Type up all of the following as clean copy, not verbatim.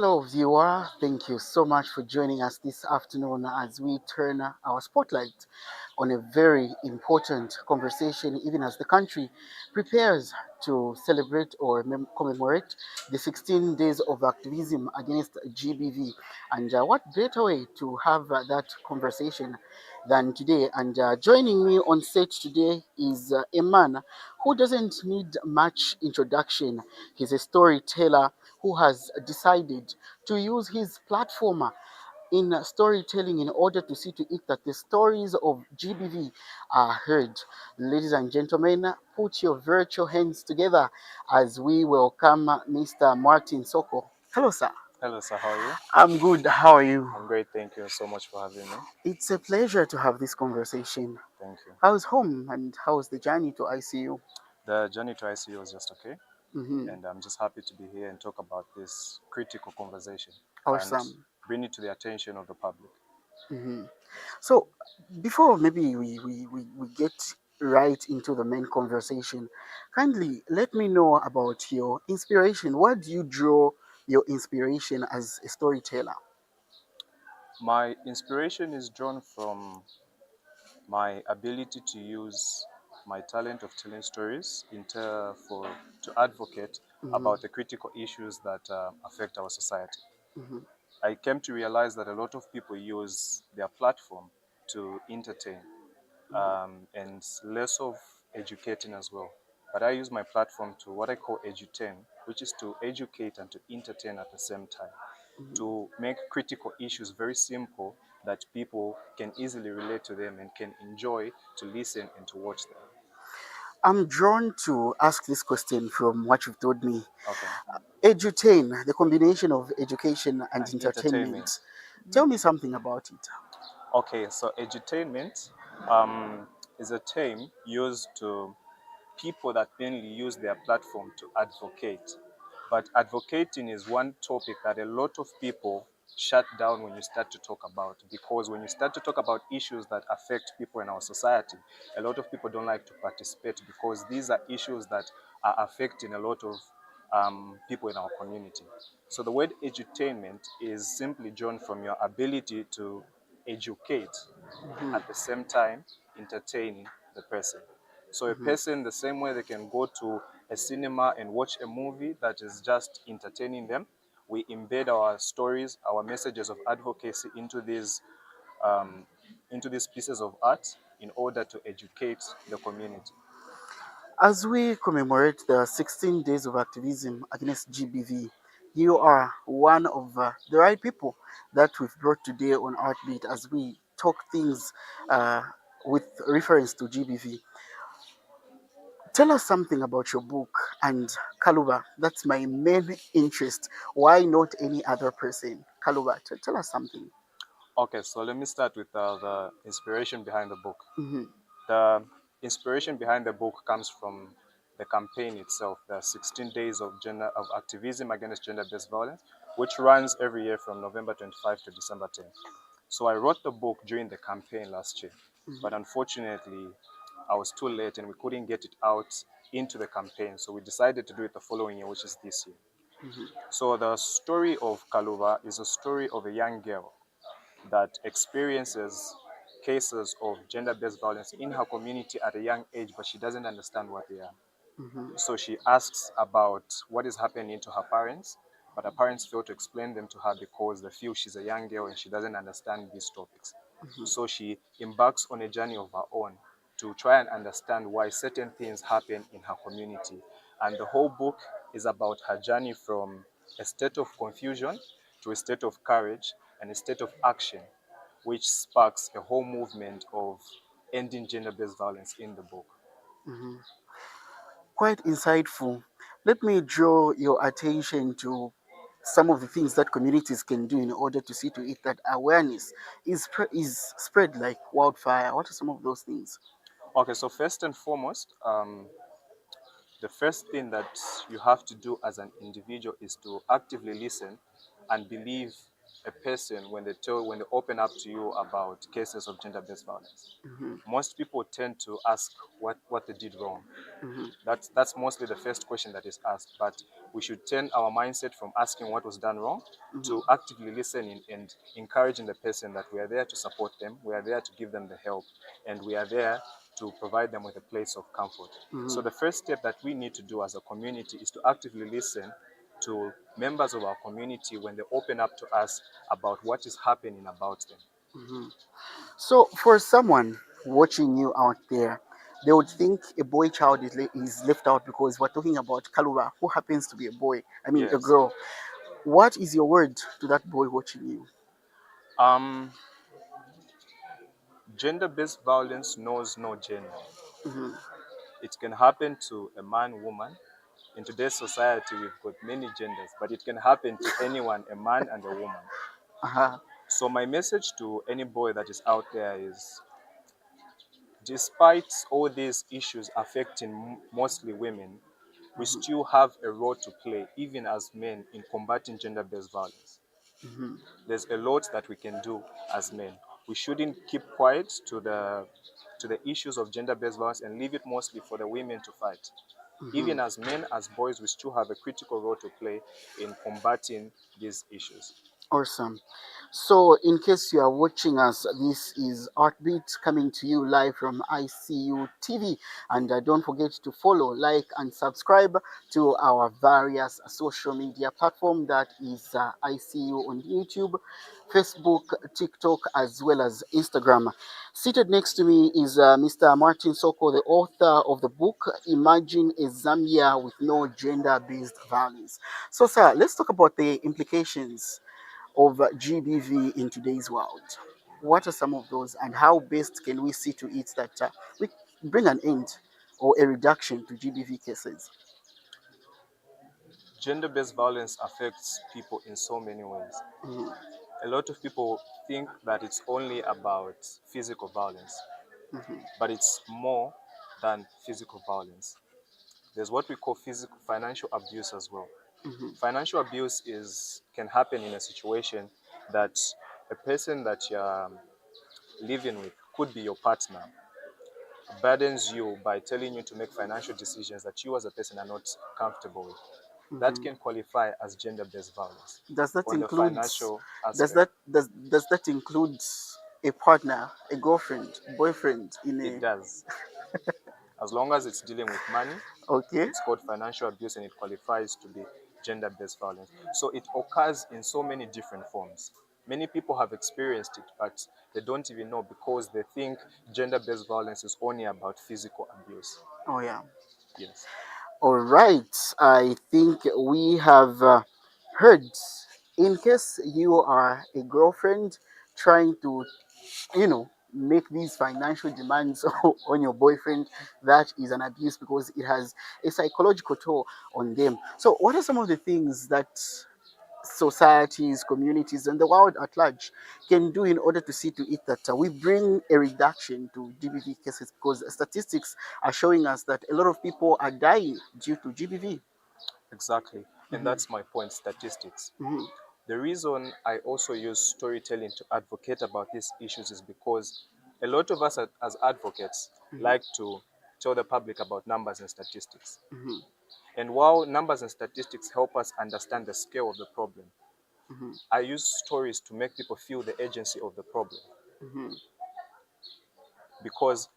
Hello, viewer. Thank you so much for joining us this afternoon as we turn our spotlight on a very important conversation, even as the country prepares to celebrate or commemorate the 16 days of activism against GBV. And what better way to have that conversation than today? And joining me on set today is a man who doesn't need much introduction. He's a storyteller who has decided to use his platform in storytelling in order to see to it that the stories of GBV are heard. Ladies and gentlemen, put your virtual hands together as we welcome Mr. Martin Soko. Hello, sir. Hello, sir. How are you? I'm good. How are you? I'm great. Thank you so much for having me. It's a pleasure to have this conversation. Thank you. How's home and how's the journey to ICU? The journey to ICU was just okay, Mm-hmm. and I'm just happy to be here and talk about this critical conversation and Awesome. bring it to the attention of the public. Mm-hmm. So, before maybe we get right into the main conversation, kindly let me know about your inspiration. What do you draw your inspiration as a storyteller? My inspiration is drawn from my ability to use my talent of telling stories to advocate Mm-hmm. about the critical issues that affect our society. Mm-hmm. I came to realize that a lot of people use their platform to entertain and less of educating as well. But I use my platform to what I call edutain, which is to educate and to entertain at the same time, Mm-hmm. to make critical issues very simple that people can easily relate to them and can enjoy to listen and to watch them. I'm drawn to ask this question from what you've told me. Okay. Edutain, the combination of education and And entertainment. entertainment. Tell me something about it. Okay, so edutainment um, is a term used to people that mainly use their platform to advocate. But advocating is one topic that a lot of people shut down when you start to talk about, because when you start to talk about issues that affect people in our society, a lot of people don't like to participate because these are issues that are affecting a lot of people in our community. So the word edutainment is simply drawn from your ability to educate Mm-hmm. at the same time entertaining the person. So a Mm-hmm. person, the same way they can go to a cinema and watch a movie that is just entertaining them, we embed our stories, our messages of advocacy um, into these pieces of art in order to educate the community. As we commemorate the 16 days of activism against GBV, you are one of the right people that we've brought today on ArtBeat as we talk things uh, with reference to GBV. Tell us something about your book and Kaluba. That's my main interest. Why not any other person? Kaluba, tell us something. Okay, so let me start with the inspiration behind the book. Mm-hmm. The inspiration behind the book comes from the campaign itself, the 16 days of activism against gender-based violence, which runs every year from November 25 to December 10th. So I wrote the book during the campaign last year, but unfortunately, I was too late and we couldn't get it out into the campaign. So we decided to do it the following year, which is this year. Mm-hmm. So the story of Kaluva is a story of a young girl that experiences cases of gender-based violence in her community at a young age, but she doesn't understand what they are. Mm-hmm. So she asks about what is happening to her parents, but her parents fail to explain them to her because they feel she's a young girl and she doesn't understand these topics. Mm-hmm. So she embarks on a journey of her own to try and understand why certain things happen in her community. And the whole book is about her journey from a state of confusion to a state of courage and a state of action, which sparks a whole movement of ending gender-based violence in the book. Mm-hmm. Quite insightful. Let me draw your attention to some of the things that communities can do in order to see to it that awareness is spread like wildfire. What are some of those things? Okay, so first and foremost, the first thing that you have to do as an individual is to actively listen and believe a person when they open up to you about cases of gender-based violence, Mm-hmm. most people tend to ask what they did wrong. Mm-hmm. That's mostly the first question that is asked. But we should turn our mindset from asking what was done wrong Mm-hmm. to actively listening and encouraging the person that we are there to support them, we are there to give them the help, and we are there to provide them with a place of comfort. Mm-hmm. So the first step that we need to do as a community is to actively listen to members of our community when they open up to us about what is happening about them. Mm-hmm. So, for someone watching you out there, they would think a boy child is left out because we're talking about Kaluba, who happens to be a boy, I mean, a Yes. girl. What is your word to that boy watching you? Um, Gender-based violence knows no gender. Mm-hmm. It can happen to a man, woman. In today's society, we've got many genders, but it can happen to anyone, a man and a woman. Uh-huh. So my message to any boy that is out there is, despite all these issues affecting mostly women, we Mm-hmm. still have a role to play, even as men, in combating gender-based violence. Mm-hmm. There's a lot that we can do as men. We shouldn't keep quiet to the issues of gender-based violence and leave it mostly for the women to fight. Mm-hmm. Even as men, as boys, we still have a critical role to play in combating these issues. Awesome. So, in case you are watching us, this is ArtBeat coming to you live from ICU TV. And don't forget to follow, like, and subscribe to our various social media platform. That is ICU on YouTube, Facebook, TikTok, as well as Instagram. Seated next to me is Mr. Martin Soko, the author of the book Imagine a Zambia with No Gender-Based Violence. So, sir, let's talk about the implications of GBV in today's world. What are some of those, and how best can we see to it that we bring an end or a reduction to GBV cases? Gender-based violence affects people in so many ways. Mhm. A lot of people think that it's only about physical violence, Mhm. but it's more than physical violence. There's what we call physical financial abuse as well. Mhm. Financial abuse can happen in a situation that a person that you're living with, could be your partner, burdens you by telling you to make financial decisions that you as a person are not comfortable with. That Mhm. can qualify as gender-based violence Does that on the include financial does aspect. does that include a partner, a girlfriend, boyfriend in It a does. As long as it's dealing with money, okay? it's called financial abuse and it qualifies to be gender-based violence. So it occurs in so many different forms. Many people have experienced it, but they don't even know because they think gender-based violence is only about physical abuse. Oh yeah. Yes. All right. I think we have heard. In case you are a girlfriend trying to make these financial demands on your boyfriend, that is an abuse because it has a psychological toll on them. So what are some of the things that societies, communities, and the world at large can do in order to see to it that we bring a reduction to GBV cases, because statistics are showing us that a lot of people are dying due to GBV. Exactly. And Mhm. that's my point, statistics. Mhm. The reason I also use storytelling to advocate about these issues is because a lot of us as advocates Mhm. like to tell the public about numbers and statistics. Mhm. And while numbers and statistics help us understand the scale of the problem, Mhm. I use stories to make people feel the urgency of the problem. Mhm. Because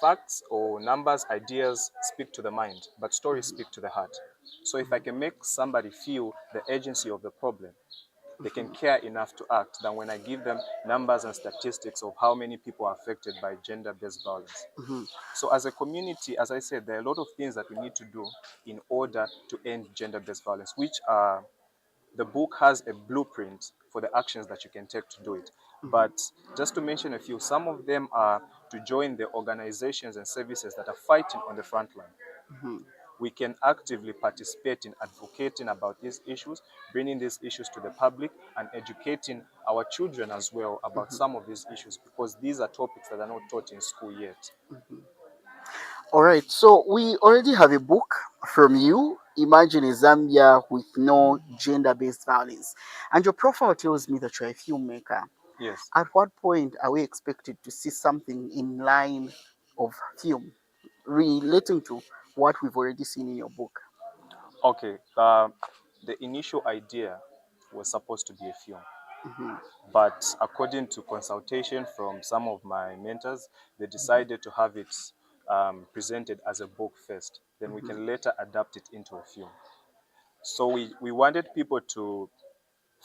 facts or numbers, ideas speak to the mind, but stories Mhm. speak to the heart. So if I can make somebody feel the urgency of the problem, they can Mhm. care enough to act than when I give them numbers and statistics of how many people are affected by gender-based violence. Mhm. So as a community, as I said, there are a lot of things that we need to do in order to end gender-based violence, which are the book has a blueprint for the actions that you can take to do it. Mhm. But just to mention a few, some of them are to join the organizations and services that are fighting on the front line. Mhm. We can actively participate in advocating about these issues, bringing these issues to the public, and educating our children as well about Mhm. some of these issues because these are topics that are not taught in school yet. Mhm. All right, so we already have a book from you. imagine a Zambia with no gender-based violence. And your profile tells me that you're a filmmaker. Yes. At what point are we expected to see something in line of film relating to what we've already seen in your book? Okay. The initial idea was supposed to be a film, Hmm. but according to consultation from some of my mentors, they decided to have it presented as a book first. Then we Hmm. can later adapt it into a film. So we wanted people to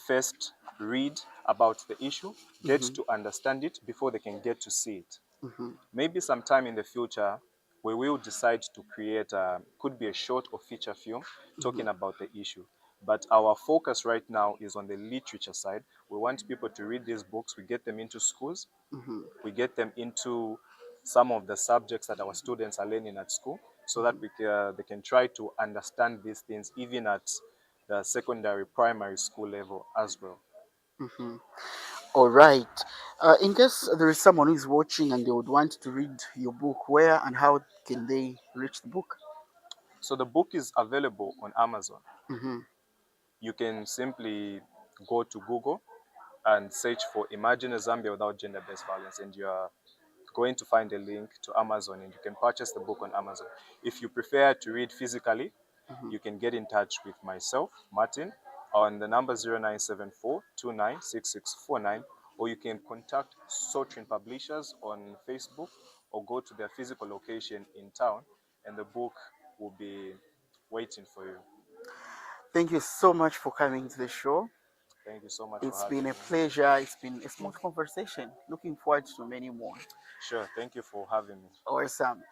first read about the issue, get Hmm. to understand it before they can get to see it. Hmm. Maybe sometime in the future, we will decide to create could be a short or feature film Hmm. talking about the issue. But our focus right now is on the literature side. We want people to read these books. We get them into schools. Hmm. We get them into some of the subjects that our students are learning at school, so that they can try to understand these things even at the secondary, primary school level as well. Hmm. All right. In case there is someone who is watching and they would want to read your book, where and how can they reach the book? So the book is available on Amazon. Hmm. You can simply go to Google and search for Imagine a Zambia Without Gender-Based Violence, and you are going to find a link to Amazon, and you can purchase the book on Amazon. If you prefer to read physically, Hmm. you can get in touch with myself, Martin, on the number 0974296649, or you can contact Sotrin Publishers on Facebook, or go to their physical location in town, and the book will be waiting for you. Thank you so much for coming to the show. Thank you so much for It's having been a me. pleasure. It's been a smooth conversation. Looking forward to many more. Sure, thank you for having me. Awesome.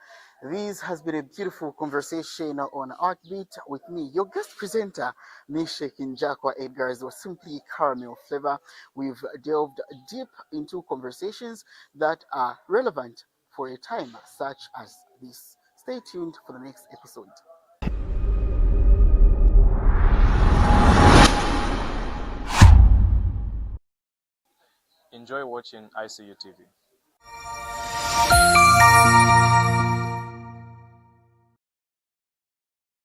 This has been a beautiful conversation on ArtBeat with me, your guest presenter, Nisha Kinjakwa Edgars, or simply Caramel Flavor. We've delved deep into conversations that are relevant for a time such as this. Stay tuned for the next episode. Enjoy watching ICU TV.